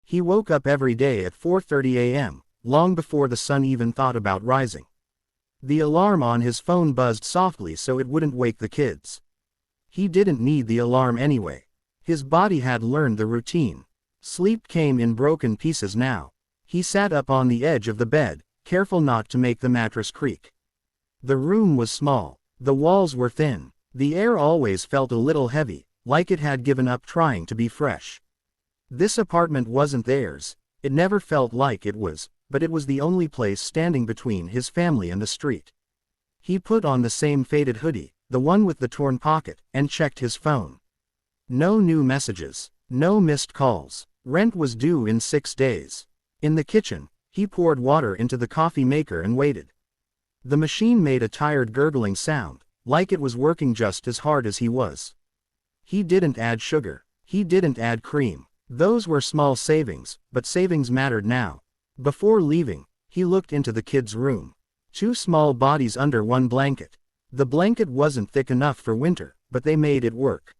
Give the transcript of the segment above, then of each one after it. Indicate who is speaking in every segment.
Speaker 1: He woke up every day at 4:30 a.m., long before the sun even thought about rising. The alarm on his phone buzzed softly so it wouldn't wake the kids. He didn't need the alarm anyway. His body had learned the routine. Sleep came in broken pieces now. He sat up on the edge of the bed, careful not to make the mattress creak. The room was small. The walls were thin. The air always felt a little heavy, like it had given up trying to be fresh. This apartment wasn't theirs. It never felt like it was, but it was the only place standing between his family and the street. He put on the same faded hoodie, the one with the torn pocket, and checked his phone. No new messages. No missed calls. Rent was due in 6 days. In the kitchen, he poured water into the coffee maker and waited. The machine made a tired gurgling sound, like it was working just as hard as he was. He didn't add sugar. He didn't add cream. Those were small savings, but savings mattered now. Before leaving, he looked into the kids' room. 2 small bodies under one blanket. The blanket wasn't thick enough for winter, but they made it work.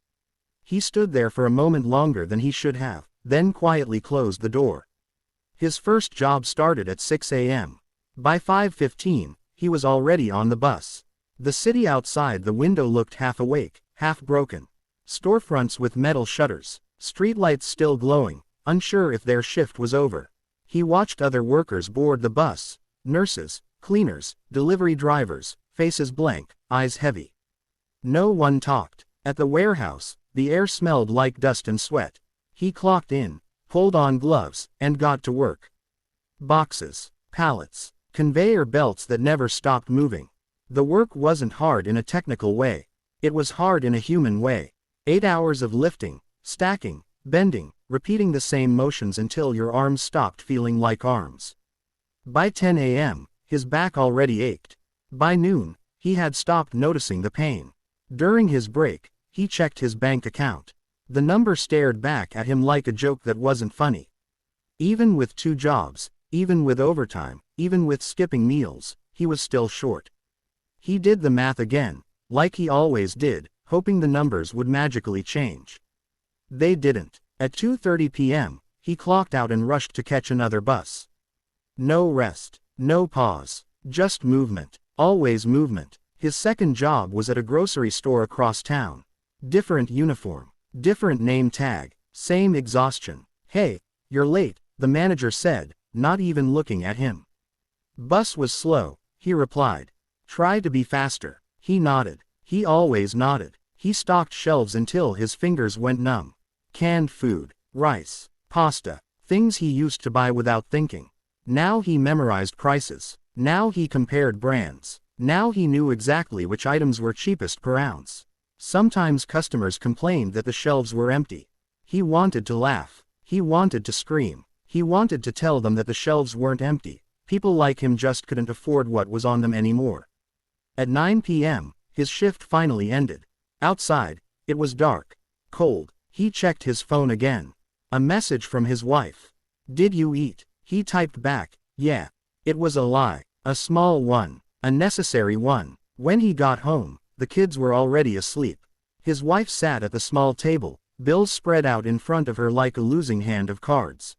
Speaker 1: He stood there for a moment longer than he should have, then quietly closed the door. His first job started at 6 a.m. By 5:15, he was already on the bus. The city outside the window looked half awake, half broken. Storefronts with metal shutters, streetlights still glowing, unsure if their shift was over. He watched other workers board the bus, nurses, cleaners, delivery drivers, faces blank, eyes heavy. No one talked. At the warehouse, the air smelled like dust and sweat. He clocked in, pulled on gloves, and got to work. Boxes, pallets, conveyor belts that never stopped moving. The work wasn't hard in a technical way. It was hard in a human way. 8 hours of lifting, stacking, bending, repeating the same motions until your arms stopped feeling like arms. By 10 a.m., his back already ached. By noon, he had stopped noticing the pain. During his break, he checked his bank account. The number stared back at him like a joke that wasn't funny. Even with 2 jobs, even with overtime, even with skipping meals, he was still short. He did the math again, like he always did, hoping the numbers would magically change. They didn't. At 2:30 p.m., he clocked out and rushed to catch another bus. No rest, no pause, just movement, always movement. His second job was at a grocery store across town. Different uniform, different name tag, same exhaustion. "Hey, you're late," the manager said, not even looking at him. "Bus was slow," he replied. "Try to be faster." He nodded. He always nodded. He stocked shelves until his fingers went numb. Canned food, rice, pasta, things he used to buy without thinking. Now he memorized prices. Now he compared brands. Now he knew exactly which items were cheapest per ounce. Sometimes customers complained that the shelves were empty. He wanted to laugh. He wanted to scream. He wanted to tell them that the shelves weren't empty. People like him just couldn't afford what was on them anymore. At 9 p.m., his shift finally ended. Outside, it was dark. Cold. He checked his phone again. A message from his wife. "Did you eat?" He typed back, "Yeah." It was a lie. A small one. A necessary one. When he got home, the kids were already asleep. His wife sat at the small table, bills spread out in front of her like a losing hand of cards.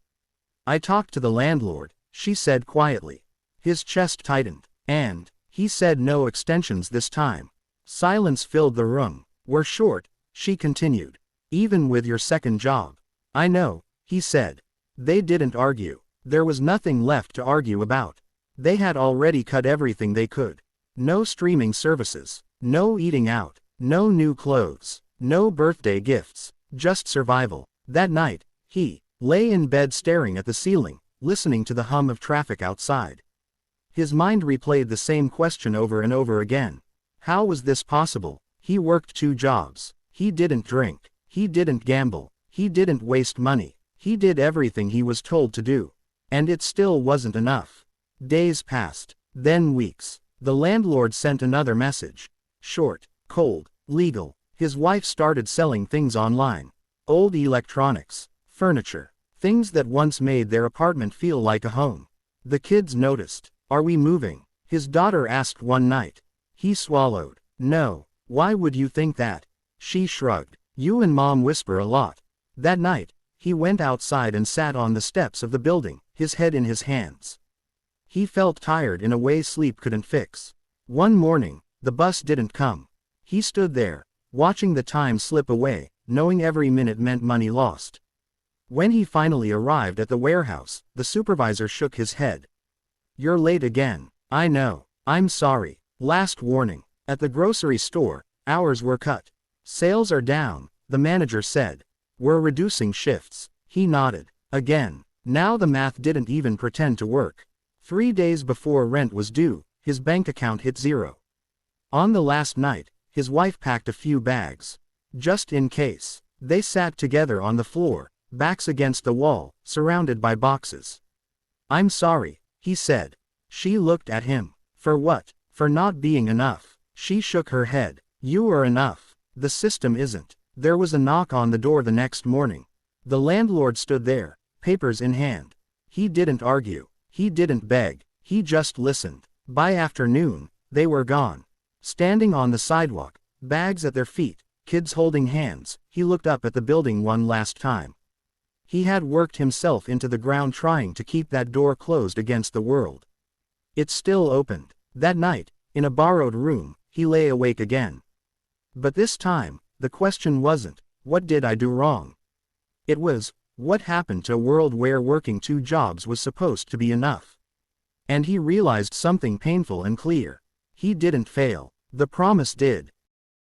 Speaker 1: "I talked to the landlord," she said quietly. His chest tightened. "And?" He said, "No extensions this time." Silence filled the room. "We're short," she continued. "Even with your second job." "I know," he said. They didn't argue. There was nothing left to argue about. They had already cut everything they could. No streaming services. No eating out. No new clothes. No birthday gifts. Just survival. That night, he lay in bed staring at the ceiling, listening to the hum of traffic outside. His mind replayed the same question over and over again. How was this possible? He worked 2 jobs. He didn't drink. He didn't gamble. He didn't waste money. He did everything he was told to do. And it still wasn't enough. Days passed. Then weeks. The landlord sent another message. Short, cold, legal. His wife started selling things online. Old electronics, furniture, things that once made their apartment feel like a home. The kids noticed. "Are we moving?" his daughter asked one night. He swallowed. "No. Why would you think that?" She shrugged. "You and Mom whisper a lot." That night, He went outside and sat on the steps of the building, his head in his hands. He felt tired in a way sleep couldn't fix. One morning, the bus didn't come. He stood there, watching the time slip away, knowing every minute meant money lost. When he finally arrived at the warehouse, the supervisor shook his head. "You're late again." "I know. I'm sorry. Last warning." At the grocery store, hours were cut. "Sales are down," the manager said. "We're reducing shifts." He nodded. Again. Now the math didn't even pretend to work. 3 days before rent was due, his bank account hit zero. On the last night, his wife packed a few bags. Just in case. They sat together on the floor, backs against the wall, surrounded by boxes. "I'm sorry," he said. She looked at him. "For what?" "For not being enough." She shook her head. "You are enough. The system isn't." There was a knock on the door the next morning. The landlord stood there, papers in hand. He didn't argue. He didn't beg. He just listened. By afternoon, they were gone. Standing on the sidewalk, bags at their feet, kids holding hands, he looked up at the building one last time. He had worked himself into the ground trying to keep that door closed against the world. It still opened. That night, in a borrowed room, he lay awake again. But this time, the question wasn't, "What did I do wrong?" It was, what happened to a world where working 2 jobs was supposed to be enough? And he realized something painful and clear. He didn't fail. The promise did.